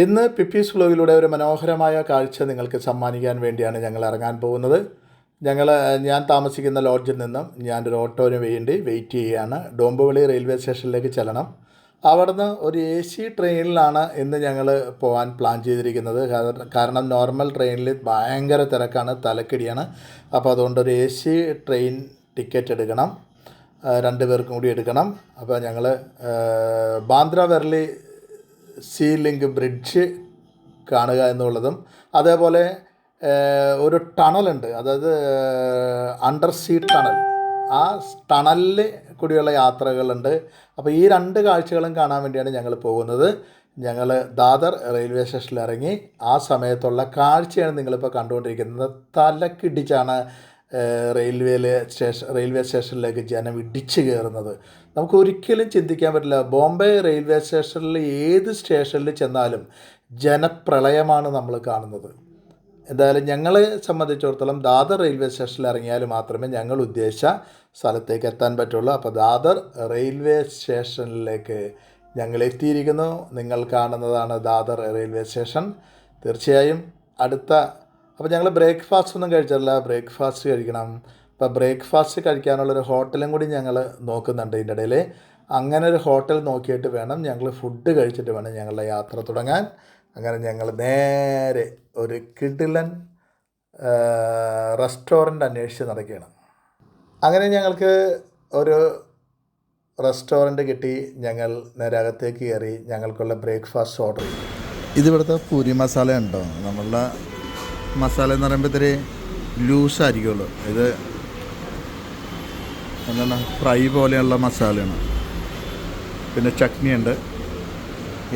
ഇന്ന് പിപ്പീസ് വ്ലോഗിലൂടെ ഒരു മനോഹരമായ കാഴ്ച നിങ്ങൾക്ക് സമ്മാനിക്കാൻ വേണ്ടിയാണ് ഞങ്ങൾ ഇറങ്ങാൻ പോകുന്നത്. ഞാൻ താമസിക്കുന്ന ലോഡ്ജിൽ നിന്നും ഞാനൊരു ഓട്ടോന് വേണ്ടി വെയിറ്റ് ചെയ്യുകയാണ്. ഡോംബുവിളി റെയിൽവേ സ്റ്റേഷനിലേക്ക് ചെല്ലണം. അവിടുന്ന് ഒരു AC ട്രെയിനിലാണ് ഇന്ന് ഞങ്ങൾ പോകാൻ പ്ലാൻ ചെയ്തിരിക്കുന്നത്. കാരണം നോർമൽ ട്രെയിനിൽ ഭയങ്കര തിരക്കാണ്, തലക്കിടിയാണ്. അപ്പോൾ അതുകൊണ്ട് ഒരു AC ട്രെയിൻ ടിക്കറ്റ് എടുക്കണം, 2 പേർക്കും കൂടി എടുക്കണം. അപ്പോൾ ഞങ്ങൾ Bandra verily see link bridge കാണുക എന്നുള്ളതും, അതേപോലെ ഒരു ടണലുണ്ട്, അതായത് അണ്ടർ സീ ടണൽ, ആ ടണലിൽ കൂടിയുള്ള യാത്രകളുണ്ട്. അപ്പോൾ ഈ 2 കാഴ്ചകളും കാണാൻ വേണ്ടിയാണ് ഞങ്ങൾ പോകുന്നത്. ഞങ്ങൾ ദാദർ റെയിൽവേ സ്റ്റേഷനിൽ ഇറങ്ങി ആ സമയത്തുള്ള കാഴ്ചയാണ് നിങ്ങളിപ്പോൾ കണ്ടുകൊണ്ടിരിക്കുന്നത്. തലക്കിടിച്ചാണ് റെയിൽവേ സ്റ്റേഷനിലേക്ക് ജനം ഇടിച്ചു കയറുന്നത്. നമുക്ക് ഒരിക്കലും ചിന്തിക്കാൻ പറ്റില്ല. ബോംബെ റെയിൽവേ സ്റ്റേഷനിൽ ഏത് സ്റ്റേഷനിൽ ചെന്നാലും ജനപ്രളയമാണ് നമ്മൾ കാണുന്നത്. എന്തായാലും ഞങ്ങളെ സംബന്ധിച്ചിടത്തോളം ദാദർ റെയിൽവേ സ്റ്റേഷനിൽ ഇറങ്ങിയാൽ മാത്രമേ ഞങ്ങൾ ഉദ്ദേശിച്ച സ്ഥലത്തേക്ക് എത്താൻ പറ്റുള്ളൂ. അപ്പോൾ ദാദർ റെയിൽവേ സ്റ്റേഷനിലേക്ക് ഞങ്ങൾ എത്തിയിരിക്കുന്നു. നിങ്ങൾ കാണുന്നതാണ് ദാദർ റെയിൽവേ സ്റ്റേഷൻ. തീർച്ചയായും അപ്പോൾ ഞങ്ങൾ ബ്രേക്ക്ഫാസ്റ്റ് ഒന്നും കഴിച്ചിട്ടില്ല, ബ്രേക്ക്ഫാസ്റ്റ് കഴിക്കണം. അപ്പോൾ ബ്രേക്ക്ഫാസ്റ്റ് കഴിക്കാനുള്ളൊരു ഹോട്ടലും കൂടി ഞങ്ങൾ നോക്കുന്നുണ്ട് ഇതിൻ്റെ ഇടയിൽ. അങ്ങനെ ഒരു ഹോട്ടൽ നോക്കിയിട്ട് വേണം ഞങ്ങൾ ഫുഡ് കഴിച്ചിട്ട് വേണം ഞങ്ങളുടെ യാത്ര തുടങ്ങാൻ. അങ്ങനെ ഞങ്ങൾ നേരെ ഒരു കിടിലൻ റെസ്റ്റോറൻറ്റ് അന്വേഷിച്ച് നടക്കുകയാണ്. അങ്ങനെ ഞങ്ങൾക്ക് ഒരു റെസ്റ്റോറൻറ്റ് കിട്ടി. ഞങ്ങൾ നേരെ അകത്തേക്ക് കയറി ഞങ്ങൾക്കുള്ള ബ്രേക്ക്ഫാസ്റ്റ് ഓർഡർ ചെയ്തു. ഇതിവിടുത്തെ പൂരി മസാല ഉണ്ടോ? നമ്മളുടെ മസാല എന്ന് പറയുമ്പോൾ ഇത്തിരി ലൂസായിരിക്കുമല്ലോ. ഇത് എന്താണ്, ഫ്രൈ പോലെയുള്ള മസാലയാണ്. പിന്നെ ചട്നി ഉണ്ട്.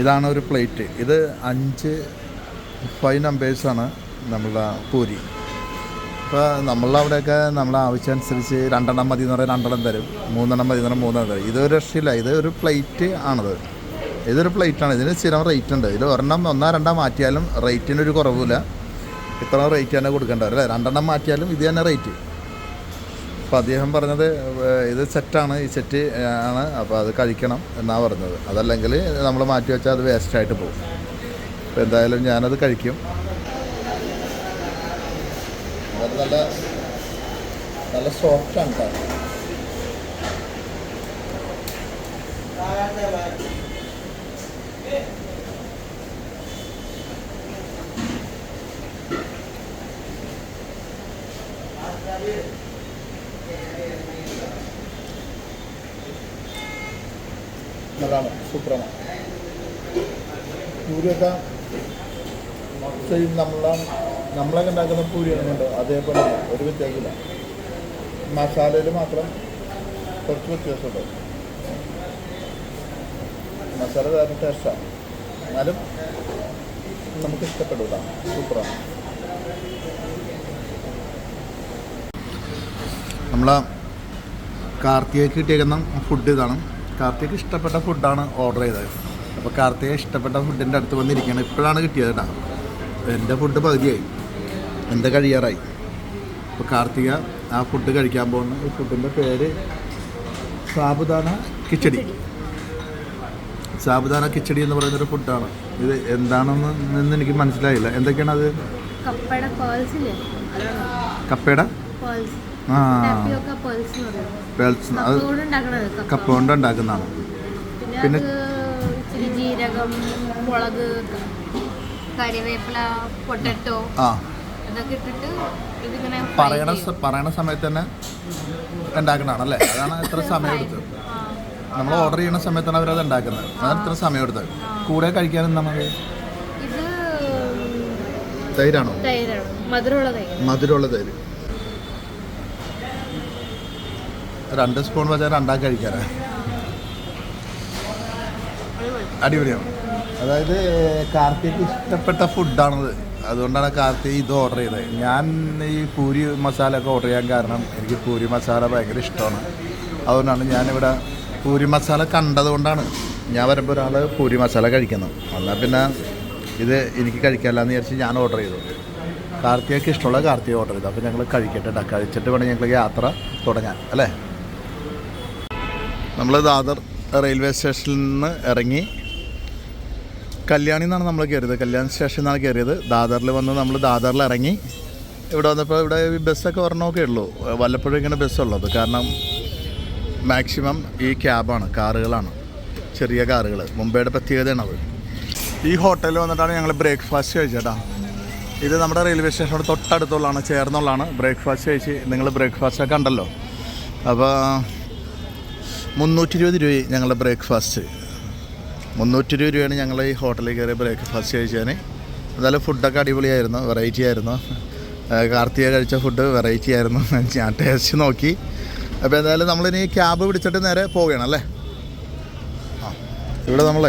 ഇതാണ് ഒരു പ്ലേറ്റ്. ഇത് 5 നമ്പേഴ്സാണ് നമ്മളുടെ പൂരി. ഇപ്പോൾ നമ്മളുടെ അവിടെയൊക്കെ നമ്മളെ ആവശ്യമനുസരിച്ച് 2 എണ്ണം മതി എന്ന് പറഞ്ഞാൽ 2 എണ്ണം തരും, 3 എണ്ണം മതി എന്ന് പറഞ്ഞാൽ 3 എണ്ണം തരും. ഇതൊരു രക്ഷയില്ല. ഇത് ഒരു പ്ലേറ്റ് ആണത്. ഇതൊരു പ്ലേറ്റാണ്. ഇതിന് സ്ഥിരം റേറ്റ് ഉണ്ട്. ഇത് 1 2 മാറ്റിയാലും റേറ്റിനൊരു കുറവില്ല. ഇത്ര റേറ്റ് തന്നെ കൊടുക്കേണ്ടത് അല്ലേ? 2 എണ്ണം മാറ്റിയാലും ഇത് തന്നെ റേറ്റ്. അപ്പോൾ അദ്ദേഹം പറഞ്ഞത് ഇത് സെറ്റാണ്, ഈ സെറ്റ് ആണ്, അപ്പോൾ അത് കഴിക്കണം എന്നാണ് പറഞ്ഞത്. അതല്ലെങ്കിൽ നമ്മൾ മാറ്റി വെച്ചാൽ അത് വേസ്റ്റായിട്ട് പോകും. അപ്പോൾ എന്തായാലും ഞാനത് കഴിക്കും. അത് നല്ല സോഫ്റ്റാണ് കേട്ടോ. നല്ലതാണ്, സൂപ്പറാണ്. പൂരിയൊക്കെ സെയിം നമ്മളൊക്കെ ഉണ്ടാക്കുന്ന പൂരി ഉണ്ട്, അതേപോലെ ഒരു വ്യത്യാസമില്ല. മസാലയിൽ മാത്രം കുറച്ച് വ്യത്യാസമുണ്ട്. മസാല വേറെ ടേസ്റ്റാണ്, എന്നാലും നമുക്ക് ഇഷ്ടപ്പെടും. സൂപ്പറാണ്. നമ്മളെ കാർത്തികയ്ക്ക് കിട്ടിയേക്കുന്ന ഫുഡ് ഇതാണ്. കാർത്തികയ്ക്ക് ഇഷ്ടപ്പെട്ട ഫുഡാണ് ഓർഡർ ചെയ്തത്. അപ്പോൾ കാർത്തിക ഇഷ്ടപ്പെട്ട ഫുഡിൻ്റെ അടുത്ത് വന്നിരിക്കുകയാണ്. ഇപ്പോഴാണ് കിട്ടിയത് കേട്ടോ. എൻ്റെ ഫുഡ് പകുതിയായി, എൻ്റെ കഴിയാറായി. അപ്പോൾ കാർത്തിക ആ ഫുഡ് കഴിക്കാൻ പോകുന്ന ഈ ഫുഡിൻ്റെ പേര് സാബുദാന കിച്ചടി. സാബുദാന കിച്ചടി എന്ന് പറയുന്നൊരു ഫുഡാണ്. ഇത് എന്താണെന്ന് എനിക്ക് മനസ്സിലായില്ല. എന്തൊക്കെയാണ് അത്? കപ്പയുടെ പേൾസ്, അത് കപ്പ കൊണ്ട് ഉണ്ടാക്കുന്നതാണ്. പിന്നെ ജീരകം, മുളക്, കരിവേപ്പില, പൊട്ടറ്റോ ഇതൊക്കെ ഇട്ടിട്ട് ഇതിങ്ങനെ പറയണ സമയത്ത് തന്നെ ഉണ്ടാക്കുന്നതാണല്ലേ? അതാണ് ഇത്ര സമയം എടുത്തത്. നമ്മൾ ഓർഡർ ചെയ്യുന്ന സമയത്താണ് അവരത് ഉണ്ടാക്കുന്നത്. അതാണ് ഇത്ര സമയം എടുത്തത്. കൂടെ കഴിക്കാനും നമുക്ക് ഇത് തൈരാണോ? മധുരമുള്ള തൈര്. 2 സ്പൂൺ വെച്ചാൽ 2 കഴിക്കാനാ. അടിപൊളിയാണ്. അതായത് കാർത്തികയ്ക്ക് ഇഷ്ടപ്പെട്ട ഫുഡാണത്. അതുകൊണ്ടാണ് കാർത്തിക ഇത് ഓർഡർ ചെയ്തത്. ഞാൻ ഈ പൂരി മസാല ഒക്കെ ഓർഡർ ചെയ്യാൻ കാരണം എനിക്ക് പൂരി മസാല ഭയങ്കര ഇഷ്ടമാണ്. അതുകൊണ്ടാണ് ഞാനിവിടെ പൂരി മസാല കണ്ടതുകൊണ്ടാണ് ഞാൻ വരുമ്പോൾ ഒരാൾ പൂരി മസാല കഴിക്കുന്നത്. എന്നാൽ പിന്നെ ഇത് എനിക്ക് കഴിക്കാമല്ലെന്ന് വിചാരിച്ച് ഞാൻ ഓർഡർ ചെയ്തു. കാർത്തികയ്ക്ക് ഇഷ്ടമുള്ള കാർത്തിക ഓർഡർ ചെയ്തു. അപ്പോൾ ഞങ്ങൾ കഴിക്കട്ടെ. കഴിച്ചിട്ട് വേണം ഞങ്ങൾ യാത്ര തുടങ്ങാൻ അല്ലേ? നമ്മൾ ദാദർ റെയിൽവേ സ്റ്റേഷനിൽ നിന്ന് ഇറങ്ങി കല്യാണി എന്നാണ് നമ്മൾ കയറിയത്, കല്യാൺ സ്റ്റേഷനിൽ നിന്നാണ് കയറിയത്. ദാദറിൽ വന്ന് നമ്മൾ ദാദറിൽ ഇറങ്ങി. ഇവിടെ വന്നപ്പോൾ ഇവിടെ ബസ്സൊക്കെ ഒരെണ്ണമൊക്കെ ഉള്ളൂ, വല്ലപ്പോഴും ഇങ്ങനെ ബസ്സുള്ളത്. കാരണം മാക്സിമം ഈ ക്യാബാണ്, കാറുകളാണ്, ചെറിയ കാറുകൾ. മുംബൈയുടെ പ്രത്യേകതയാണത്. ഈ ഹോട്ടലിൽ വന്നിട്ടാണ് ഞങ്ങൾ ബ്രേക്ക്ഫാസ്റ്റ് കഴിച്ചേട്ടാ. ഇത് നമ്മുടെ റെയിൽവേ സ്റ്റേഷനോട് തൊട്ടടുത്തുള്ളതാണ്, ചേർന്നുള്ളതാണ്. ബ്രേക്ക്ഫാസ്റ്റ് കഴിച്ച് നിങ്ങൾ ബ്രേക്ക്ഫാസ്റ്റൊക്കെ ഉണ്ടല്ലോ. അപ്പോൾ 320 രൂപ ഞങ്ങളുടെ ബ്രേക്ക്ഫാസ്റ്റ്. 320 രൂപയാണ് ഞങ്ങൾ ഈ ഹോട്ടലിൽ കയറി ബ്രേക്ക്ഫാസ്റ്റ് കഴിച്ചാൽ. എന്തായാലും ഫുഡൊക്കെ അടിപൊളിയായിരുന്നു, വെറൈറ്റി ആയിരുന്നു. കാർത്തിക കഴിച്ച ഫുഡ് വെറൈറ്റി ആയിരുന്നു. ഞാൻ ടേസ്റ്റ് നോക്കി. അപ്പോൾ എന്തായാലും നമ്മളിനി ക്യാബ് പിടിച്ചിട്ട് നേരെ പോവുകയാണ് അല്ലേ. ഇവിടെ നമ്മൾ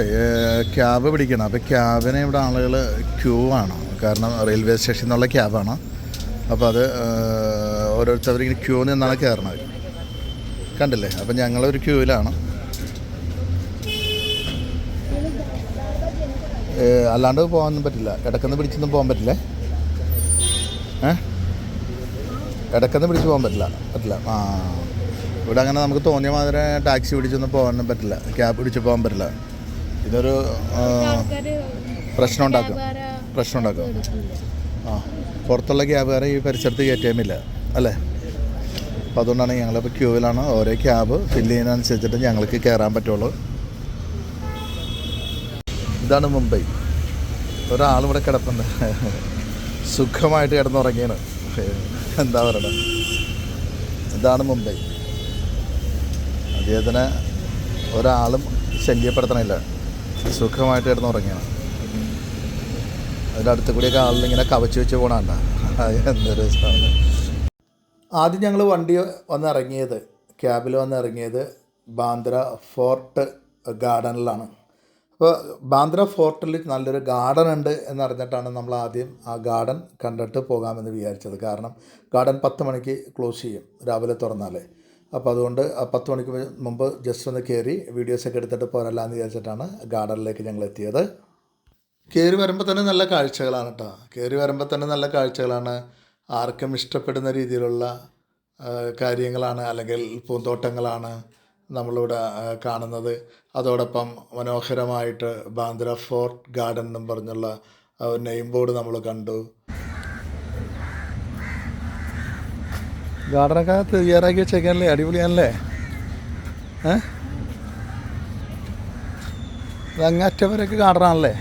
ക്യാബ് പിടിക്കണം. അപ്പോൾ ക്യാബിന് ഇവിടെ ആളുകൾ ക്യൂ ആണ്, കാരണം റെയിൽവേ സ്റ്റേഷനിൽ നിന്നുള്ള ക്യാബാണ്. അപ്പോൾ അത് ഓരോരുത്തരിങ്ങനെ ക്യൂ നിന്നാണ് കയറണത്, കണ്ടില്ലേ. അപ്പം ഞങ്ങളൊരു ക്യൂവിലാണ്. അല്ലാണ്ട് പോകാനൊന്നും പറ്റില്ല, ഇടയ്ക്കൊന്ന് പിടിച്ചൊന്നും പോകാൻ പറ്റില്ലേ. ഇടയ്ക്കൊന്ന് പിടിച്ച് പോകാൻ പറ്റില്ല. ഇവിടെ അങ്ങനെ നമുക്ക് തോന്നിയ മാതിരി ടാക്സി പിടിച്ചൊന്നും പോകാനും പറ്റില്ല, ക്യാബ് പിടിച്ച് പോകാൻ പറ്റില്ല. ഇതൊരു പ്രശ്നം ഉണ്ടാക്കും. പുറത്തുള്ള ക്യാബുകാരെ ഈ പരിസരത്ത് കയറ്റാമില്ല അല്ലേ. അപ്പോൾ അതുകൊണ്ടാണ് ഞങ്ങളിപ്പോൾ ക്യൂവിലാണ്. ഓരോ ക്യാബ് ഫില്ല് ചെയ്യുന്നതനുസരിച്ചിട്ട് ഞങ്ങൾക്ക് കയറാൻ പറ്റുള്ളൂ. ഇതാണ് മുംബൈ. ഒരാളിവിടെ കിടപ്പുണ്ട്, സുഖമായിട്ട് കിടന്നുറങ്ങിയാണ്. എന്താ പറയണത്, ഇതാണ് മുംബൈ. അദ്ദേഹത്തിന് ഒരാളും ശല്യപ്പെടുത്തണില്ല, സുഖമായിട്ട് കിടന്നുറങ്ങിയാണ്. അതിൻ്റെ അടുത്ത് കൂടിയൊക്കെ ആളിങ്ങനെ കവച്ച് വെച്ച് പോകണണ്ട. എന്തൊരു സാധനം. ആദ്യം ഞങ്ങൾ വണ്ടി വന്നിറങ്ങിയത്, ക്യാബിൽ വന്നിറങ്ങിയത് ബാന്ദ്ര ഫോർട്ട് ഗാർഡനിലാണ്. അപ്പോൾ ബാന്ദ്ര ഫോർട്ടിൽ നല്ലൊരു ഗാർഡൻ ഉണ്ട് എന്നറിഞ്ഞിട്ടാണ് നമ്മൾ ആദ്യം ആ ഗാർഡൻ കണ്ടിട്ട് പോകാമെന്ന് വിചാരിച്ചത്. കാരണം ഗാർഡൻ 10 മണിക്ക് ക്ലോസ് ചെയ്യും, രാവിലെ തുറന്നാലേ. അപ്പോൾ അതുകൊണ്ട് 10 മണിക്ക് മുമ്പ് ജസ്റ്റ് ഒന്ന് കയറി വീഡിയോസൊക്കെ എടുത്തിട്ട് പോരല്ലാന്ന് വിചാരിച്ചിട്ടാണ് ഗാർഡനിലേക്ക് ഞങ്ങൾ എത്തിയത്. കയറി വരുമ്പോൾ തന്നെ നല്ല കാഴ്ചകളാണ് കേട്ടോ. നല്ല കാഴ്ചകളാണ്. ആർക്കും ഇഷ്ടപ്പെടുന്ന രീതിയിലുള്ള കാര്യങ്ങളാണ്, അല്ലെങ്കിൽ പൂന്തോട്ടങ്ങളാണ് നമ്മളിവിടെ കാണുന്നത്. അതോടൊപ്പം മനോഹരമായിട്ട് ബാന്ദ്ര ഫോർട്ട് ഗാർഡൻ എന്നും പറഞ്ഞുള്ള നെയിം ബോർഡ് നമ്മൾ കണ്ടു. ഗാർഡനൊക്കെ തയ്യാറാക്കി വെച്ചേക്കാനല്ലേ, അടിപൊളിയാണല്ലേ. അങ്ങറ്റവരൊക്കെ ഗാർഡനാണല്ലേ.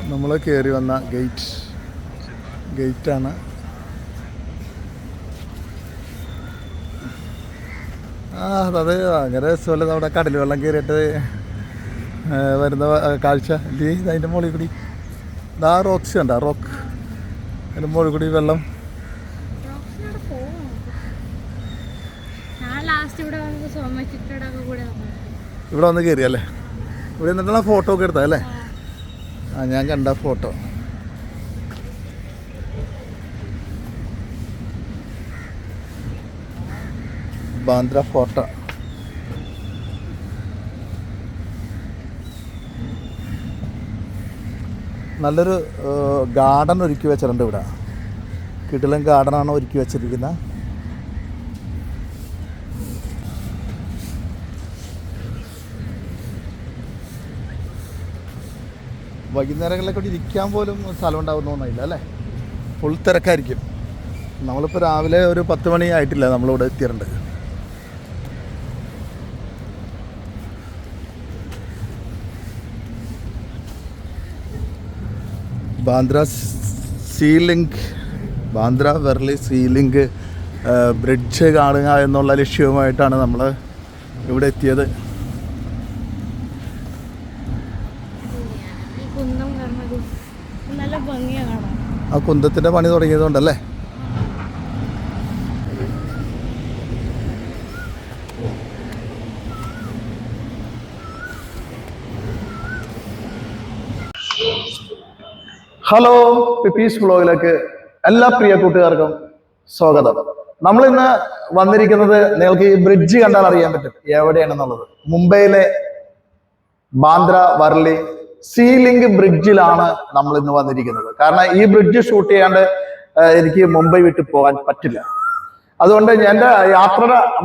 നമ്മൾ കയറി വന്ന ഗേറ്റാണ്. അത് അങ്ങനെ രസമല്ല. നമ്മുടെ കടൽ വെള്ളം കയറിയിട്ട് വരുന്ന കാഴ്ച. അതിൻ്റെ മുകളിൽ കൂടി റോക്സ് കണ്ട, റോക്ക്, അതിൻ്റെ മുകളിൽ കൂടി വെള്ളം. ഇവിടെ വന്ന് കയറി അല്ലേ. ഇവിടെ നിന്നിട്ടുള്ള ഫോട്ടോ ഒക്കെ എടുത്താൽ അല്ലേ. ഞാൻ കണ്ട ഫോട്ടോ. ബാന്ദ്ര ഫോർട്ട്. നല്ലൊരു ഗാർഡൻ ഒരുക്കി വെച്ചിട്ടുണ്ട് ഇവിടെ. കിടിലൻ ഗാർഡനാണ് ഒരുക്കി വെച്ചിരിക്കുന്നത്. വൈകുന്നേരങ്ങളിലൊക്കെ ഇവിടെ ഇരിക്കാൻ പോലും സ്ഥലം ഉണ്ടാവുന്നൊന്നുമില്ല അല്ലേ. ഫുൾ തിരക്കായിരിക്കും. നമ്മളിപ്പോൾ രാവിലെ ഒരു 10 മണി ആയിട്ടില്ല നമ്മളിവിടെ എത്തിയിട്ടുണ്ട്. Bandra verily see link bridge കാണുക എന്നുള്ള ലക്ഷ്യവുമായിട്ടാണ് നമ്മൾ ഇവിടെ എത്തിയത്. ആ കുന്തത്തിൻ്റെ പണി തുടങ്ങിയതുകൊണ്ടല്ലേ. ഹലോ, പിപ്പീസ് വ്ലോഗിലേക്ക് എല്ലാ പ്രിയ കൂട്ടുകാർക്കും സ്വാഗതം. നമ്മളിന്ന് വന്നിരിക്കുന്നത്, നിങ്ങൾക്ക് ഈ ബ്രിഡ്ജ് കണ്ടാൽ അറിയാൻ പറ്റും എവിടെയാണെന്നുള്ളത്. മുംബൈയിലെ ബാന്ദ്ര വർലി സീ ലിങ്ക് ബ്രിഡ്ജിലാണ് നമ്മൾ ഇന്ന് വന്നിരിക്കുന്നത്. കാരണം ഈ ബ്രിഡ്ജ് ഷൂട്ട് ചെയ്യാണ്ട് എനിക്ക് മുംബൈ വിട്ട് പോകാൻ പറ്റില്ല. അതുകൊണ്ട് എൻ്റെ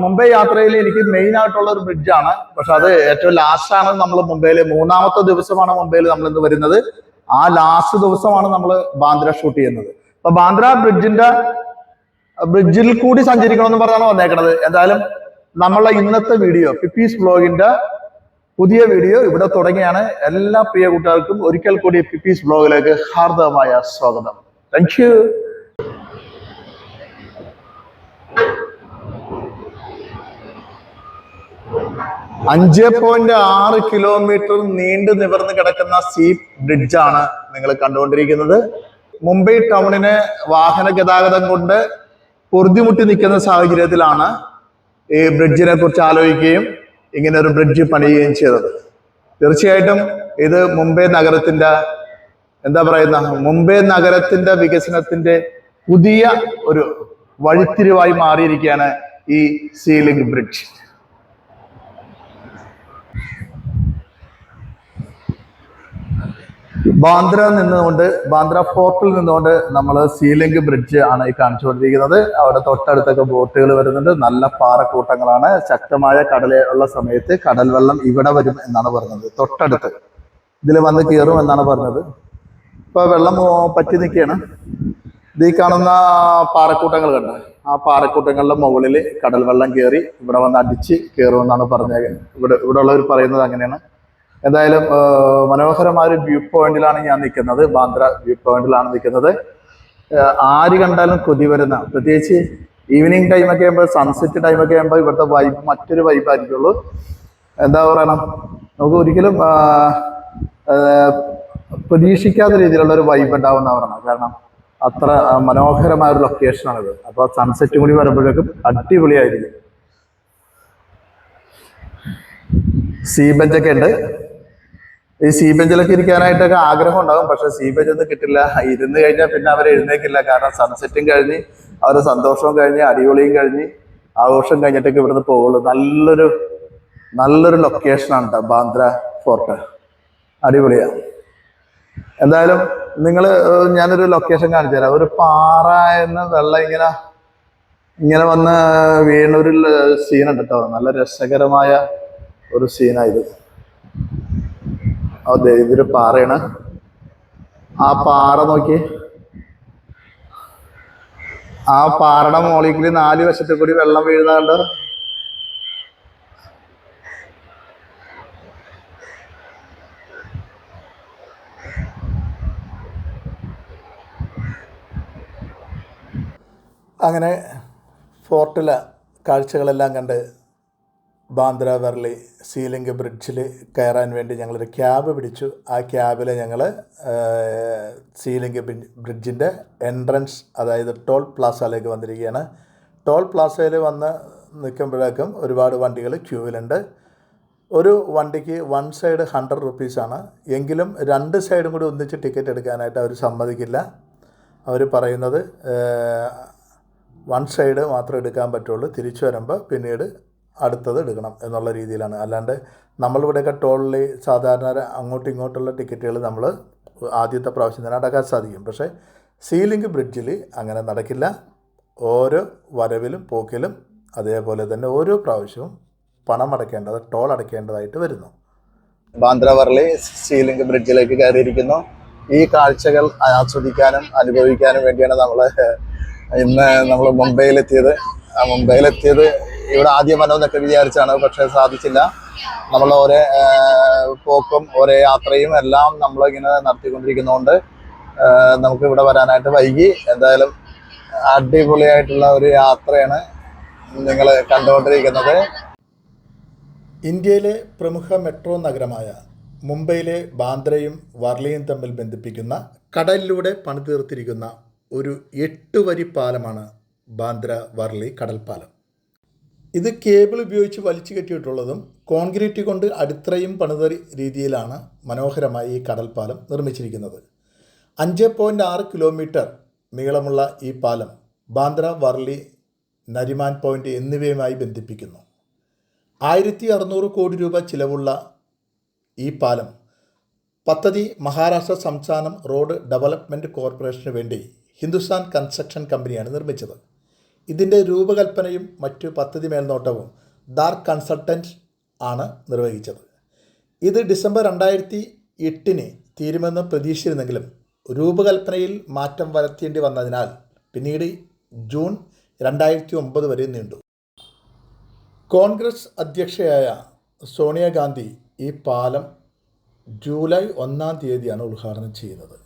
മുംബൈ യാത്രയിൽ എനിക്ക് മെയിൻ ആയിട്ടുള്ള ഒരു ബ്രിഡ്ജാണ്. പക്ഷെ അത് ഏറ്റവും ലാസ്റ്റാണ് നമ്മൾ മുംബൈയിൽ, 3-ാമത്തെ ദിവസമാണ് മുംബൈയിൽ നമ്മൾ ഇന്ന് വരുന്നത്. ആ ലാസ്റ്റ് ദിവസമാണ് നമ്മൾ ബാന്ദ്ര ഷൂട്ട് ചെയ്യുന്നത്. അപ്പൊ ബാന്ദ്ര ബ്രിഡ്ജിൽ കൂടി സഞ്ചരിക്കണമെന്ന് പറഞ്ഞാണ് വന്നേക്കണത്. എന്തായാലും നമ്മളെ ഇന്നത്തെ വീഡിയോ, പിപ്പീസ് വ്ലോഗിന്റെ പുതിയ വീഡിയോ ഇവിടെ തുടങ്ങിയാണ്. എല്ലാ പ്രിയ കൂട്ടുകാർക്കും ഒരിക്കൽ കൂടി പിപ്പീസ് വ്ലോഗിലേക്ക് ഹാർദവമായ സ്വാഗതം. Thank you. 5.6 കിലോമീറ്റർ നീണ്ടു നിവർന്ന് കിടക്കുന്ന സീ ബ്രിഡ്ജാണ് നിങ്ങൾ കണ്ടുകൊണ്ടിരിക്കുന്നത്. മുംബൈ ടൗണിന് വാഹന ഗതാഗതം കൊണ്ട് പൊറുതിമുട്ടി നിൽക്കുന്ന സാഹചര്യത്തിലാണ് ഈ ബ്രിഡ്ജിനെ കുറിച്ച് ആലോചിക്കുകയും ഇങ്ങനെ ഒരു ബ്രിഡ്ജ് പണിയുകയും ചെയ്തത്. തീർച്ചയായിട്ടും ഇത് മുംബൈ നഗരത്തിന്റെ വികസനത്തിന്റെ പുതിയ ഒരു വഴിത്തിരിവായി മാറിയിരിക്കുകയാണ് ഈ സീ ലിങ്ക് ബ്രിഡ്ജ്. ബാന്ദ്ര ഫോർട്ടിൽ നിന്നുകൊണ്ട് നമ്മൾ സീ ലിങ്ക് ബ്രിഡ്ജ് ആണ് ഈ കാണിച്ചുകൊണ്ടിരിക്കുന്നത്. അവിടെ തൊട്ടടുത്തൊക്കെ ബോട്ടുകൾ വരുന്നുണ്ട്. നല്ല പാറക്കൂട്ടങ്ങളാണ്. ശക്തമായ കടലുള്ള സമയത്ത് കടൽ വെള്ളം ഇവിടെ വരും എന്നാണ് പറഞ്ഞത്. തൊട്ടടുത്ത് ഇതിൽ വന്ന് കയറും എന്നാണ് പറഞ്ഞത്. ഇപ്പൊ വെള്ളം പറ്റി നിൽക്കുകയാണ്. ഇത് ഈ കാണുന്ന പാറക്കൂട്ടങ്ങൾ കണ്ട, ആ പാറക്കൂട്ടങ്ങളുടെ മുകളിൽ കടൽ വെള്ളം കയറി ഇവിടെ വന്ന് അടിച്ച് കയറുമെന്നാണ് പറഞ്ഞത്. ഇവിടെ ഉള്ളവർ പറയുന്നത് അങ്ങനെയാണ്. എന്തായാലും മനോഹരമായ ഒരു വ്യൂ പോയിന്റിലാണ് ഞാൻ നിൽക്കുന്നത്. ബാന്ദ്ര വ്യൂ പോയിന്റിലാണ് നിൽക്കുന്നത്. ആര് കണ്ടാലും കൊതി വരുന്ന, പ്രത്യേകിച്ച് ഈവനിങ് ടൈമൊക്കെ ആകുമ്പോൾ, സൺസെറ്റ് ടൈമൊക്കെ ആകുമ്പോൾ ഇവിടുത്തെ വൈബ് മറ്റൊരു വൈബായിരിക്കുള്ളൂ. എന്താ പറയണം, നമുക്ക് ഒരിക്കലും പ്രതീക്ഷിക്കാത്ത രീതിയിലുള്ള ഒരു വൈബ് ഉണ്ടാവുന്ന പറയണം. കാരണം അത്ര മനോഹരമായ ഒരു ലൊക്കേഷനാണിത്. അപ്പോൾ സൺസെറ്റും കൂടി വരുമ്പോഴേക്കും അടിപൊളിയായിരിക്കും. സീ ബെഞ്ചൊക്കെ ഉണ്ട്. ഈ സീ ബെഞ്ചിലൊക്കെ ഇരിക്കാനായിട്ടൊക്കെ ആഗ്രഹം ഉണ്ടാകും. പക്ഷെ സീ ബെഞ്ചൊന്നും കിട്ടില്ല. ഇരുന്ന് കഴിഞ്ഞാൽ പിന്നെ അവർ എഴുന്നേക്കില്ല. കാരണം സൺസെറ്റും കഴിഞ്ഞ് അവരുടെ സന്തോഷവും കഴിഞ്ഞ് അടിപൊളിയും കഴിഞ്ഞ് ആഘോഷം കഴിഞ്ഞിട്ടൊക്കെ ഇവിടുന്ന് പോകുള്ളൂ. നല്ലൊരു ലൊക്കേഷനാണ് കേട്ടോ ബാന്ദ്ര ഫോർട്ട്. അടിപൊളിയാണ്. എന്തായാലും ഞാനൊരു ലൊക്കേഷൻ കാണിച്ചു തരാം. ഒരു പാറയെന്ന് വെള്ളം ഇങ്ങനെ വന്ന് വീണൊരു സീനുണ്ട് കേട്ടോ. നല്ല രസകരമായ ഒരു സീനായത്. അതെ, ഇതൊരു പാറയാണ്. ആ പാറ നോക്കി, ആ പാറയുടെ മോളിൽ 4 വശത്തിൽ കൂടി വെള്ളം വീഴുന്ന കണ്ടോ. അങ്ങനെ ഫോർട്ടിലെ കാഴ്ചകളെല്ലാം കണ്ട് ബാന്ദ്ര വർലി സീ ലിങ്ക് ബ്രിഡ്ജിൽ കയറാൻ വേണ്ടി ഞങ്ങളൊരു ക്യാബ് പിടിച്ചു. ആ ക്യാബിൽ ഞങ്ങൾ സീ ലിങ്ക് ബ്രിഡ്ജിൻ്റെ എൻട്രൻസ്, അതായത് ടോൾ പ്ലാസയിലേക്ക് വന്നിരിക്കുകയാണ്. ടോൾ പ്ലാസയിൽ വന്ന് നിൽക്കുമ്പോഴേക്കും ഒരുപാട് വണ്ടികൾ ക്യൂവിലുണ്ട്. ഒരു വണ്ടിക്ക് 1 സൈഡ് 100 റുപ്പീസാണ്. എങ്കിലും 2 സൈഡും കൂടി ഒന്നിച്ച് ടിക്കറ്റ് എടുക്കാനായിട്ട് അവർ സമ്മതിക്കില്ല. അവർ പറയുന്നത് 1 സൈഡ് മാത്രം എടുക്കാൻ പറ്റുള്ളൂ. തിരിച്ചു വരുമ്പോൾ പിന്നീട് അടുത്തത് എടുക്കണം എന്നുള്ള രീതിയിലാണ്. അല്ലാണ്ട് നമ്മളിവിടെയൊക്കെ ടോളിൽ സാധാരണ അങ്ങോട്ടും ഇങ്ങോട്ടുള്ള ടിക്കറ്റുകൾ നമ്മൾ ആദ്യത്തെ പ്രാവശ്യം തന്നെ അടക്കാൻ സാധിക്കും. പക്ഷേ സീ ലിങ്ക് ബ്രിഡ്ജിൽ അങ്ങനെ നടക്കില്ല. ഓരോ വരവിലും പോക്കിലും അതേപോലെ തന്നെ ഓരോ പ്രാവശ്യവും പണം ടോൾ അടയ്ക്കേണ്ടതായിട്ട് വരുന്നു. ബാന്ദ്ര വർലി സീ ലിങ്ക് ബ്രിഡ്ജിലേക്ക് കയറിയിരിക്കുന്നു. ഈ കാഴ്ചകൾ ആസ്വദിക്കാനും അനുഭവിക്കാനും വേണ്ടിയാണ് നമ്മൾ മുംബൈയിലെത്തിയത്. ഇവിടെ ആദ്യം വരണമെന്നൊക്കെ വിചാരിച്ചാണ്, പക്ഷെ സാധിച്ചില്ല. നമ്മൾ ഓരോ പോക്കും ഓരോ യാത്രയും എല്ലാം നമ്മളിങ്ങനെ നടത്തിക്കൊണ്ടിരിക്കുന്നതുകൊണ്ട് നമുക്ക് ഇവിടെ വരാനായിട്ട് വൈകി. എന്തായാലും അടിപൊളിയായിട്ടുള്ള ഒരു യാത്രയാണ് നിങ്ങൾ കണ്ടുകൊണ്ടിരിക്കുന്നത്. ഇന്ത്യയിലെ പ്രമുഖ മെട്രോ നഗരമായ മുംബൈയിലെ ബാന്ദ്രയും വർലിയും തമ്മിൽ ബന്ധിപ്പിക്കുന്ന കടലിലൂടെ പണിതീർത്തിരിക്കുന്ന ഒരു 8 വരി പാലമാണ് ബാന്ദ്ര വർലി കടൽപ്പാലം. ഇത് കേബിൾ ഉപയോഗിച്ച് വലിച്ചു കെട്ടിയിട്ടുള്ളതും കോൺക്രീറ്റ് കൊണ്ട് അടിത്തറയും പണിത രീതിയിലാണ് മനോഹരമായി ഈ കടൽപ്പാലം നിർമ്മിച്ചിരിക്കുന്നത്. 5.6 കിലോമീറ്റർ നീളമുള്ള ഈ പാലം ബാന്ദ്ര വർലി നരിമാൻ പോയിൻ്റ് എന്നിവയുമായി ബന്ധിപ്പിക്കുന്നു. 1600 കോടി രൂപ ചിലവുള്ള ഈ പാലം പദ്ധതി മഹാരാഷ്ട്ര സംസ്ഥാനം റോഡ് ഡെവലപ്മെൻറ്റ് കോർപ്പറേഷന് വേണ്ടി ഹിന്ദുസ്ഥാൻ കൺസ്ട്രക്ഷൻ കമ്പനിയാണ് നിർമ്മിച്ചത്. ഇതിൻ്റെ രൂപകൽപ്പനയും മറ്റു പദ്ധതി മേൽനോട്ടവും ദാർക്ക് കൺസൾട്ടൻറ്റ് ആണ് നിർവഹിച്ചത്. ഇത് ഡിസംബർ 2008 തീരുമെന്ന് പ്രതീക്ഷിച്ചിരുന്നെങ്കിലും രൂപകൽപ്പനയിൽ മാറ്റം വരുത്തേണ്ടി വന്നതിനാൽ പിന്നീട് ജൂൺ 2009 വരെ നീണ്ടു. കോൺഗ്രസ് അധ്യക്ഷയായ സോണിയാഗാന്ധി ഈ പാലം ജൂലൈ 1 ഉദ്ഘാടനം ചെയ്യുന്നത്.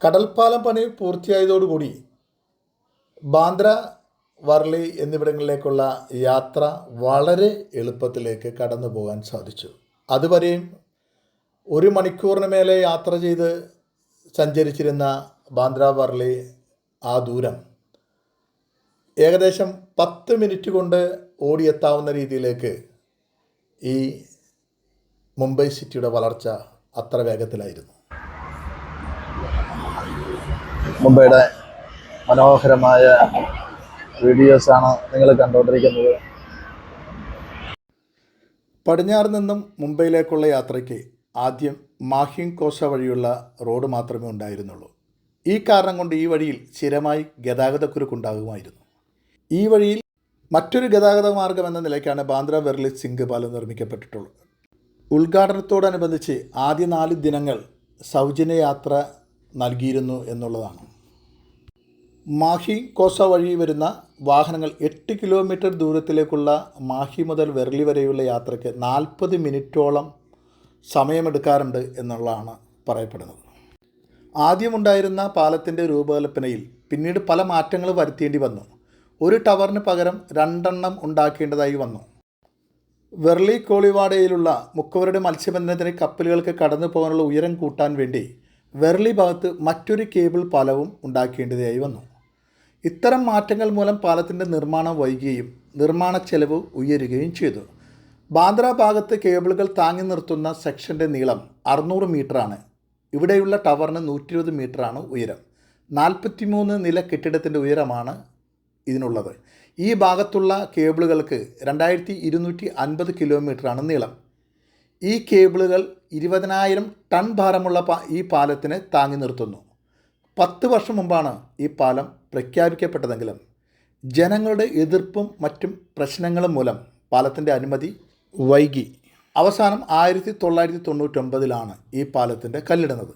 കടൽപ്പാലം പണി പൂർത്തിയായതോടുകൂടി ബാന്ദ്ര, വർലി എന്നിവിടങ്ങളിലേക്കുള്ള യാത്ര വളരെ എളുപ്പത്തിലേക്ക് കടന്നു പോകാൻ സാധിച്ചു. അതുവരെയും 1 മണിക്കൂറിന് മേലെ യാത്ര ചെയ്ത് സഞ്ചരിച്ചിരുന്ന ബാന്ദ്ര വർലി ആ ദൂരം ഏകദേശം 10 മിനിറ്റ് കൊണ്ട് ഓടിയെത്താവുന്ന രീതിയിലേക്ക് ഈ മുംബൈ സിറ്റിയുടെ വളർച്ച അത്ര വേഗത്തിലായിരുന്നു. മുംബൈയുടെ മനോഹരമായ വീഡിയോസാണ് നിങ്ങൾ കണ്ടുകൊണ്ടിരിക്കുന്നത്. പടിഞ്ഞാറ് നിന്നും മുംബൈയിലേക്കുള്ള യാത്രയ്ക്ക് ആദ്യം മാഹിം കോസ വഴിയുള്ള റോഡ് മാത്രമേ ഉണ്ടായിരുന്നുള്ളൂ. ഈ കാരണം കൊണ്ട് ഈ വഴിയിൽ സ്ഥിരമായി ഗതാഗതക്കുരുക്കുണ്ടാകുമായിരുന്നു. ഈ വഴിയിൽ മറ്റൊരു ഗതാഗത മാർഗം എന്ന നിലയ്ക്കാണ് ബാന്ദ്ര വെർലി സിംഗ് പാലം നിർമ്മിക്കപ്പെട്ടിട്ടുള്ളത്. ഉദ്ഘാടനത്തോടനുബന്ധിച്ച് ആദ്യ 4 ദിനങ്ങൾ സൗജന്യ യാത്ര നൽകിയിരുന്നു എന്നുള്ളതാണ്. മാഹി കോസ വഴി വരുന്ന വാഹനങ്ങൾ 8 കിലോമീറ്റർ ദൂരത്തിലേക്കുള്ള മാഹി മുതൽ വെർലി വരെയുള്ള യാത്രയ്ക്ക് 40 മിനിറ്റോളം സമയമെടുക്കാറുണ്ട് എന്നുള്ളതാണ് പറയപ്പെടുന്നത്. ആദ്യമുണ്ടായിരുന്ന പാലത്തിൻ്റെ രൂപകൽപ്പനയിൽ പിന്നീട് പല മാറ്റങ്ങൾ വരുത്തേണ്ടി വന്നു. ഒരു ടവറിന് പകരം 2 എണ്ണം ഉണ്ടാക്കേണ്ടതായി വന്നു. വെർലി കോളിവാഡയിലുള്ള മുക്കവരുടെ മത്സ്യബന്ധനത്തിന് കപ്പലുകൾക്ക് കടന്നു പോകാനുള്ള ഉയരം കൂട്ടാൻ വേണ്ടി വെർലി ഭാഗത്ത് മറ്റൊരു കേബിൾ പാലവും ഉണ്ടാക്കേണ്ടതായി വന്നു. ഇത്തരം മാറ്റങ്ങൾ മൂലം പാലത്തിൻ്റെ നിർമ്മാണം വൈകുകയും നിർമ്മാണ ചെലവ് ഉയരുകയും ചെയ്തു. ബാന്ദ്ര ഭാഗത്ത് കേബിളുകൾ താങ്ങി നിർത്തുന്ന സെക്ഷൻ്റെ നീളം 600 മീറ്ററാണ്. ഇവിടെയുള്ള ടവറിന് 120 മീറ്ററാണ് ഉയരം. 43 നില കെട്ടിടത്തിൻ്റെ ഉയരമാണ് ഇതിനുള്ളത്. ഈ ഭാഗത്തുള്ള കേബിളുകൾക്ക് 2250 കിലോമീറ്ററാണ് നീളം. ഈ കേബിളുകൾ 20,000 ടൺ ഭാരമുള്ള ഈ പാലത്തിന് താങ്ങി നിർത്തുന്നു. 10 വർഷം മുമ്പാണ് ഈ പാലം പ്രഖ്യാപിക്കപ്പെട്ടതെങ്കിലും ജനങ്ങളുടെ എതിർപ്പും മറ്റും പ്രശ്നങ്ങളും മൂലം പാലത്തിൻ്റെ അനുമതി വൈകി. അവസാനം 1999 ഈ പാലത്തിൻ്റെ കല്ലിടുന്നത്.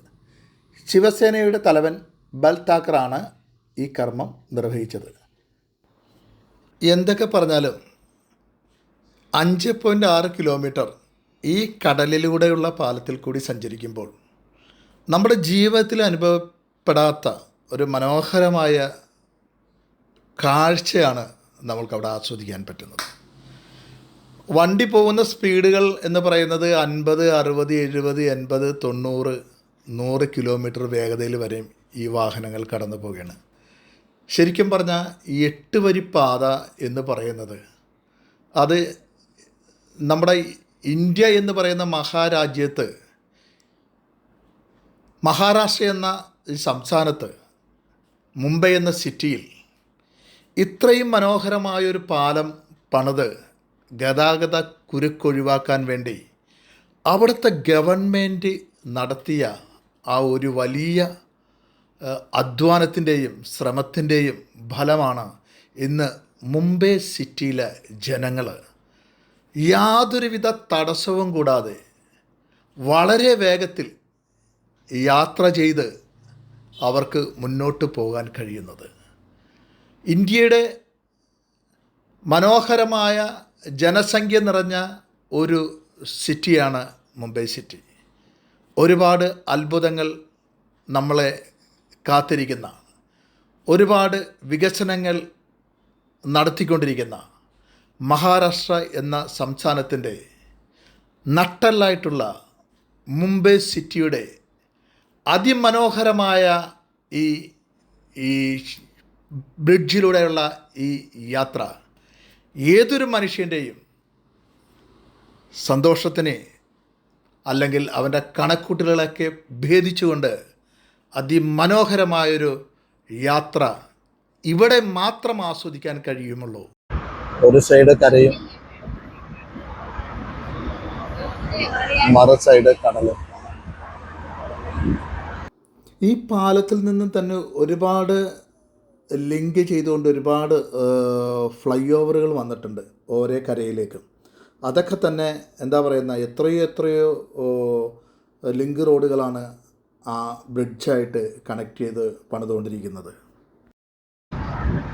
ശിവസേനയുടെ തലവൻ ബൽ താക്കറാണ് ഈ കർമ്മം നിർവഹിച്ചത്. എന്തൊക്കെ പറഞ്ഞാലും 5.6 കിലോമീറ്റർ ഈ കടലിലൂടെയുള്ള പാലത്തിൽ കൂടി സഞ്ചരിക്കുമ്പോൾ നമ്മുടെ ജീവിതത്തിൽ അനുഭവപ്പെടാത്ത ഒരു മനോഹരമായ കാഴ്ചയാണ് നമ്മൾക്കവിടെ ആസ്വദിക്കാൻ പറ്റുന്നത്. വണ്ടി പോകുന്ന സ്പീഡുകൾ എന്ന് പറയുന്നത് 50, 60, 70, 80, 90, 100 കിലോമീറ്റർ വേഗതയിൽ വരെയും ഈ വാഹനങ്ങൾ കടന്നു പോവുകയാണ്. ശരിക്കും പറഞ്ഞാൽ ഈ 8 വരി പാത എന്ന് പറയുന്നത് അത് നമ്മുടെ ഇന്ത്യ എന്ന് പറയുന്ന മഹാരാജ്യത്ത് മഹാരാഷ്ട്ര എന്ന ഈ സംസ്ഥാനത്ത് മുംബൈ എന്ന സിറ്റിയിൽ ഇത്രയും മനോഹരമായൊരു പാലം പണിത് ഗതാഗത കുരുക്കൊഴിവാക്കാൻ വേണ്ടി അവിടുത്തെ ഗവൺമെൻറ് നടത്തിയ ആ ഒരു വലിയ അധ്വാനത്തിൻ്റെയും ശ്രമത്തിൻ്റെയും ഫലമാണ് ഇന്ന് മുംബൈ സിറ്റിയിലെ ജനങ്ങൾ യാതൊരുവിധ തടസ്സവും കൂടാതെ വളരെ വേഗത്തിൽ യാത്ര ചെയ്ത് അവർക്ക് മുന്നോട്ട് പോകാൻ കഴിയുന്നത്. ഇന്ത്യയുടെ മനോഹരമായ ജനസംഖ്യ നിറഞ്ഞ ഒരു സിറ്റിയാണ് മുംബൈ സിറ്റി. ഒരുപാട് അത്ഭുതങ്ങൾ നമ്മളെ കാത്തിരിക്കുന്ന, ഒരുപാട് വികസനങ്ങൾ നടത്തിക്കൊണ്ടിരിക്കുന്ന മഹാരാഷ്ട്ര എന്ന സംസ്ഥാനത്തിൻ്റെ നട്ടെല്ലായിട്ടുള്ള മുംബൈ സിറ്റിയുടെ അതിമനോഹരമായ ഈ ബ്രിഡ്ജിലൂടെയുള്ള ഈ യാത്ര ഏതൊരു മനുഷ്യൻ്റെയും സന്തോഷത്തിന് അല്ലെങ്കിൽ അവൻ്റെ കണക്കൂട്ടലുകളൊക്കെ ഭേദിച്ചുകൊണ്ട് അതിമനോഹരമായൊരു യാത്ര ഇവിടെ മാത്രം ആസ്വദിക്കാൻ കഴിയുമുള്ളൂ. ഒരു സൈഡ് കരയും, മറു സൈഡ് കടലും. ഈ പാലത്തിൽ നിന്നും തന്നെ ഒരുപാട് ലിങ്ക് ചെയ്തുകൊണ്ട് ഒരുപാട് ഫ്ലൈ ഓവറുകൾ വന്നിട്ടുണ്ട് ഓരോ കരയിലേക്കും. അതൊക്കെ തന്നെ എന്താ പറയുന്ന എത്രയോ ലിങ്ക് റോഡുകളാണ് ആ ബ്രിഡ്ജായിട്ട് കണക്ട് ചെയ്ത് പണിതുകൊണ്ടിരിക്കുന്നത്.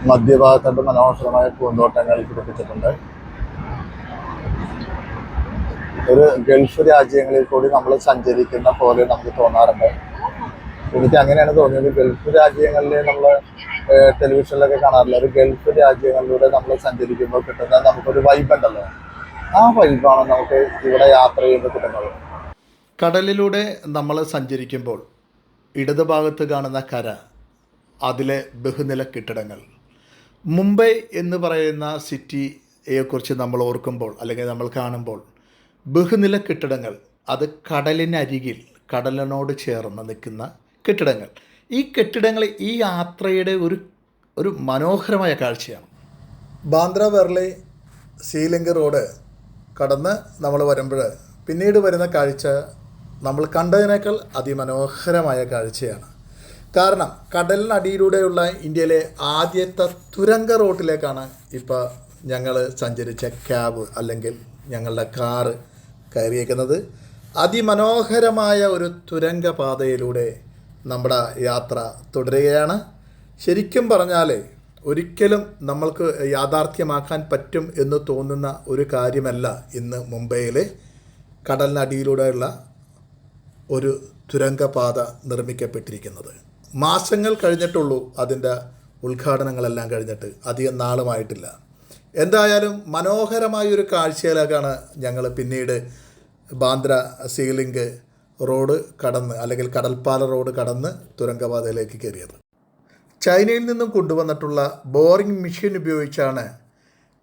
മധ്യഭാഗത്തുണ്ട് മനോഹരമായ പൂന്തോട്ടങ്ങൾ പിടിപ്പിച്ചിട്ടുണ്ട്. ഒരു ഗൾഫ് രാജ്യങ്ങളിൽ കൂടി നമ്മൾ സഞ്ചരിക്കുന്ന പോലെ നമുക്ക് തോന്നാറുണ്ട്. എനിക്ക് അങ്ങനെയാണ് തോന്നിയത്. ഗൾഫ് രാജ്യങ്ങളിൽ നമ്മൾ ടെലിവിഷനിലൊക്കെ കാണാറില്ല. ഒരു ഗൾഫ് രാജ്യങ്ങളിലൂടെ നമ്മൾ സഞ്ചരിക്കുമ്പോൾ കിട്ടുന്ന നമുക്കൊരു വൈബ് ഉണ്ടല്ലോ, ആ വൈബാണ് നമുക്ക് ഇവിടെ യാത്ര ചെയ്യുമ്പോൾ കിട്ടുന്നത്. കടലിലൂടെ നമ്മൾ സഞ്ചരിക്കുമ്പോൾ ഇടതുഭാഗത്ത് കാണുന്ന കര, അതിലെ ബഹുനില കെട്ടിടങ്ങൾ. മുംബൈ എന്ന് പറയുന്ന സിറ്റിയെക്കുറിച്ച് നമ്മൾ ഓർക്കുമ്പോൾ അല്ലെങ്കിൽ നമ്മൾ കാണുമ്പോൾ ബഹുനില കെട്ടിടങ്ങൾ, അത് കടലിനരികിൽ കടലിനോട് ചേർന്ന് നിൽക്കുന്ന കെട്ടിടങ്ങൾ. ഈ കെട്ടിടങ്ങൾ ഈ യാത്രയുടെ ഒരു മനോഹരമായ കാഴ്ചയാണ്. ബാന്ദ്ര വെർളി സീലിംഗ് റോഡ് കടന്ന് നമ്മൾ വരുമ്പോൾ പിന്നീട് വരുന്ന കാഴ്ച നമ്മൾ കണ്ടതിനേക്കാൾ അതിമനോഹരമായ കാഴ്ചയാണ്. കാരണം കടലിനടിയിലൂടെയുള്ള ഇന്ത്യയിലെ ആദ്യത്തെ തുരങ്ക റോഡിലേക്കാണ് ഇപ്പോൾ ഞങ്ങൾ സഞ്ചരിച്ച ക്യാബ് അല്ലെങ്കിൽ ഞങ്ങളുടെ കാറ് കയറിയേക്കുന്നത്. അതിമനോഹരമായ ഒരു തുരങ്ക പാതയിലൂടെ നമ്മുടെ യാത്ര തുടരുകയാണ്. ശരിക്കും പറഞ്ഞാൽ ഒരിക്കലും നമ്മൾക്ക് യാഥാർത്ഥ്യമാക്കാൻ പറ്റും എന്ന് തോന്നുന്ന ഒരു കാര്യമല്ല ഇന്ന് മുംബൈയിൽ കടലിനടിയിലൂടെയുള്ള ഒരു തുരങ്കപാത നിർമ്മിക്കപ്പെട്ടിരിക്കുന്നത്. മാസങ്ങൾ കഴിഞ്ഞിട്ടുള്ളൂ അതിൻ്റെ ഉദ്ഘാടനങ്ങളെല്ലാം കഴിഞ്ഞിട്ട്, അധികം നാളുമായിട്ടില്ല. എന്തായാലും മനോഹരമായൊരു കാഴ്ചയിലേക്കാണ് ഞങ്ങൾ പിന്നീട് ബാന്ദ്ര സീലിംഗ് റോഡ് കടന്ന് അല്ലെങ്കിൽ കടൽപ്പാല റോഡ് കടന്ന് തുരങ്കപാതയിലേക്ക് കയറിയത്. ചൈനയിൽ നിന്നും കൊണ്ടുവന്നിട്ടുള്ള ബോറിംഗ് മെഷീൻ ഉപയോഗിച്ചാണ്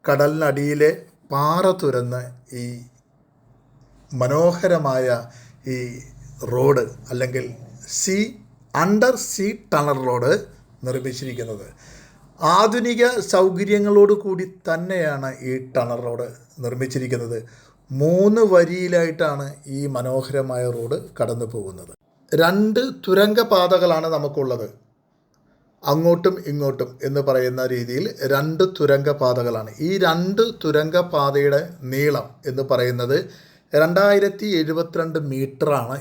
കടലിനടിയിലെ പാറ തുരന്ന് ഈ മനോഹരമായ ഈ റോഡ് അല്ലെങ്കിൽ അണ്ടർ സീ ടണൽ റോഡ് നിർമ്മിച്ചിരിക്കുന്നത്. ആധുനിക സൗകര്യങ്ങളോട് കൂടി തന്നെയാണ് ഈ ടണൽ റോഡ് നിർമ്മിച്ചിരിക്കുന്നത്. 3 വരിയിലായിട്ടാണ് ഈ മനോഹരമായ റോഡ് കടന്നു പോകുന്നത്. 2 തുരങ്കപാതകളാണ് നമുക്കുള്ളത്, അങ്ങോട്ടും ഇങ്ങോട്ടും എന്ന് പറയുന്ന രീതിയിൽ 2 തുരങ്കപാതകളാണ്. ഈ 2 തുരങ്കപാതയുടെ നീളം എന്ന് പറയുന്നത് 2072 മീറ്ററാണ്.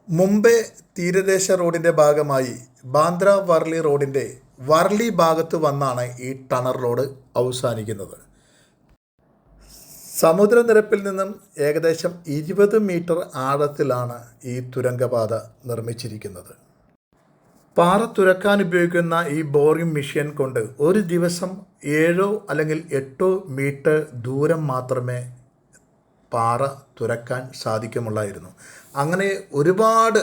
മുംബൈ തീരദേശ റോഡിൻ്റെ ഭാഗമായി ബാന്ദ്ര വർളി റോഡിൻ്റെ വർളി ഭാഗത്ത് വന്നാണ് ഈ ടണൽ റോഡ് അവസാനിക്കുന്നത്. സമുദ്രനിരപ്പിൽ നിന്നും ഏകദേശം 20 മീറ്റർ ആഴത്തിലാണ് ഈ തുരങ്കപാത നിർമ്മിച്ചിരിക്കുന്നത്. പാറ തുരക്കാൻ ഉപയോഗിക്കുന്ന ഈ ബോറിംഗ് മെഷീൻ കൊണ്ട് ഒരു ദിവസം 7 അല്ലെങ്കിൽ 8 മീറ്റർ ദൂരം മാത്രമേ പാറ തുരക്കാൻ സാധിക്കുമുള്ളായിരുന്നു. അങ്ങനെ ഒരുപാട്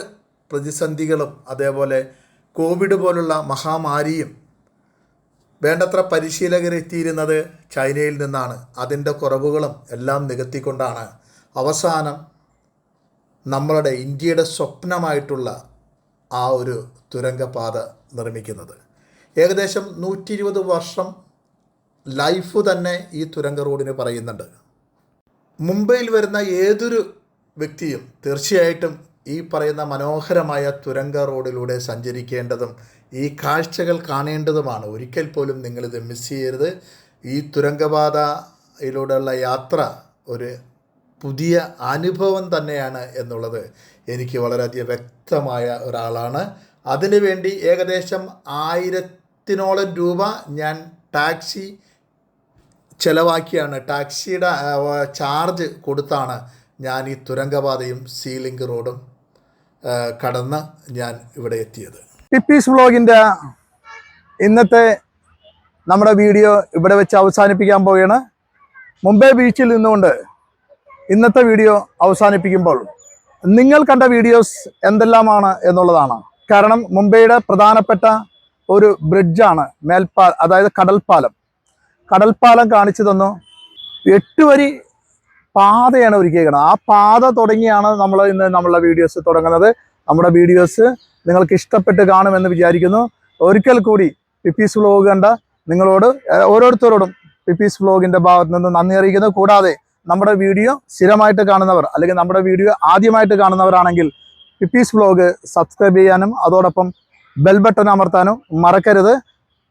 പ്രതിസന്ധികളും അതേപോലെ കോവിഡ് പോലുള്ള മഹാമാരിയും വേണ്ടത്ര പരിശീലകരെത്തിയിരുന്നത് ചൈനയിൽ നിന്നാണ്. അതിൻ്റെ കുറവുകളും എല്ലാം നികത്തിക്കൊണ്ടാണ് അവസാനം നമ്മളുടെ ഇന്ത്യയുടെ സ്വപ്നമായിട്ടുള്ള ആ ഒരു തുരങ്കപാത നിർമ്മിക്കുന്നത്. ഏകദേശം 120 വർഷം ലൈഫ് തന്നെ ഈ തുരങ്ക റോഡിന് പറയുന്നുണ്ട്. മുംബൈയിൽ വരുന്ന ഏതൊരു വ്യക്തിയും തീർച്ചയായിട്ടും ഈ പറയുന്ന മനോഹരമായ തുരങ്ക റോഡിലൂടെ സഞ്ചരിക്കേണ്ടതും ഈ കാഴ്ചകൾ കാണേണ്ടതുമാണ്. ഒരിക്കൽ പോലും നിങ്ങളിത് മിസ് ചെയ്യരുത്. ഈ തുരങ്കപാതയിലൂടെയുള്ള യാത്ര ഒരു പുതിയ അനുഭവം തന്നെയാണ് എന്നുള്ളത് എനിക്ക് വളരെയധികം വ്യക്തമായ ഒരാളാണ്. അതിനുവേണ്ടി ഏകദേശം 1000-ഓളം രൂപ ഞാൻ ടാക്സി ചിലവാക്കിയാണ്, ടാക്സിയുടെ ചാർജ് കൊടുത്താണ് ഞാൻ ഈ തുരങ്കപാതയും സീലിംഗ് റോഡും കടന്ന് ഞാൻ ഇവിടെ എത്തിയത്. ടിപ്പീസ് വ്ളോഗിൻ്റെ ഇന്നത്തെ നമ്മുടെ വീഡിയോ ഇവിടെ വെച്ച് അവസാനിപ്പിക്കാൻ പോവുകയാണ്. മുംബൈ ബീച്ചിൽ നിന്നുകൊണ്ട് ഇന്നത്തെ വീഡിയോ അവസാനിപ്പിക്കുമ്പോൾ നിങ്ങൾ കണ്ട വീഡിയോസ് എന്തെല്ലാമാണ് എന്നുള്ളതാണ്. കാരണം മുംബൈയുടെ പ്രധാനപ്പെട്ട ഒരു ബ്രിഡ്ജാണ് അതായത് കടൽപ്പാലം കാണിച്ചു തന്നു. 8 വരി പാതയാണ് ഒരുക്കിയിരിക്കുന്നത്. ആ പാത തുടങ്ങിയാണ് നമ്മൾ ഇന്ന് നമ്മളുടെ വീഡിയോസ് തുടങ്ങുന്നത്. നമ്മുടെ വീഡിയോസ് നിങ്ങൾക്ക് ഇഷ്ടപ്പെട്ട് കാണുമെന്ന് വിചാരിക്കുന്നു. ഒരിക്കൽ കൂടി പിപ്പീസ് വ്ളോഗ് കണ്ട നിങ്ങളോട് ഓരോരുത്തരോടും പിപ്പീസ് വ്ളോഗിൻ്റെ ഭാഗത്ത് നിന്ന് നന്ദി അറിയിക്കുന്നു. കൂടാതെ നമ്മുടെ വീഡിയോ സ്ഥിരമായിട്ട് കാണുന്നവർ അല്ലെങ്കിൽ നമ്മുടെ വീഡിയോ ആദ്യമായിട്ട് കാണുന്നവരാണെങ്കിൽ പിപ്പീസ് വ്ലോഗ് സബ്സ്ക്രൈബ് ചെയ്യാനും അതോടൊപ്പം ബെൽ ബട്ടൺ അമർത്താനും മറക്കരുത്.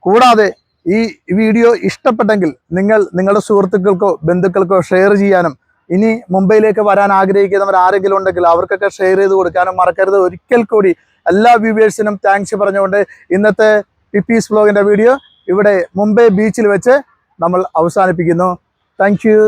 കൂടാതെ ഈ വീഡിയോ ഇഷ്ടപ്പെട്ടെങ്കിൽ നിങ്ങളുടെ സുഹൃത്തുക്കൾക്കോ ബന്ധുക്കൾക്കോ ഷെയർ ചെയ്യാനും ഇനി മുംബൈയിലേക്ക് വരാൻ ആഗ്രഹിക്കുന്നവർ ആരെങ്കിലും ഉണ്ടെങ്കിൽ അവർക്കൊക്കെ ഷെയർ ചെയ്ത് കൊടുക്കാനും മറക്കരുത്. ഒരിക്കൽ കൂടി എല്ലാ വ്യൂവേഴ്സിനും താങ്ക്സ് പറഞ്ഞുകൊണ്ട് ഇന്നത്തെ പിപ്പീസ് വ്ലോഗിൻ്റെ വീഡിയോ ഇവിടെ മുംബൈ ബീച്ചിൽ വെച്ച് നമ്മൾ അവസാനിപ്പിക്കുന്നു. Thank you.